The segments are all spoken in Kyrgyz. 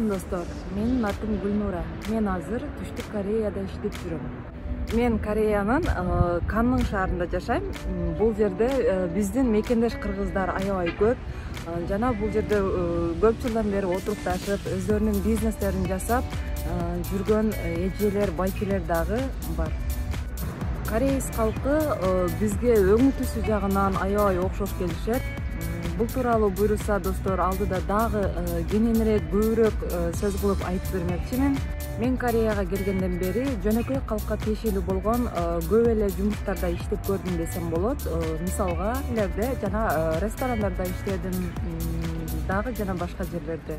Салам достор, менин атым Гүлнура. Мен азыр Түштүк Кореяда иштеп жүрөм. Мен Кореянын Канның шаарында жашайм. Бул жерде биздин мекендеш кыргыздар аябай көп. Жана бул жерде көп жылдан бери отурукташып, өздөрүнүн бизнестерин жасап жүргөн эжелер, байкелер дагы бар. Кореец калкы бизге өң түсү жагынан аябай окшош келишет. Бул тууралуу буйруса достор, алдыда дагы кененирээк көбүрөөк сөз кылып айтып бермекчимин. Мен Кореяга келгенден бери жөнөкөй калкка тиешелүү болгон көп эле жумуштарда иштеп көрдүм десем болот. Мисалга үйлөрдө жана ресторандарда иштедим, дагы жана башка жерлерде.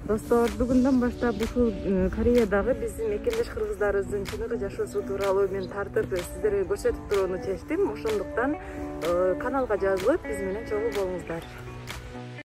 Достор, бүгүндөн баштап ушул Кореядагы биздин мекендеш кыргыздарыбыздын чыныгы жашоосу тууралуу мен тартып сиздерге көрсөтүп турууну чечтим. Ошондуктан каналга жазылып биз менен чогуу болуңуздар.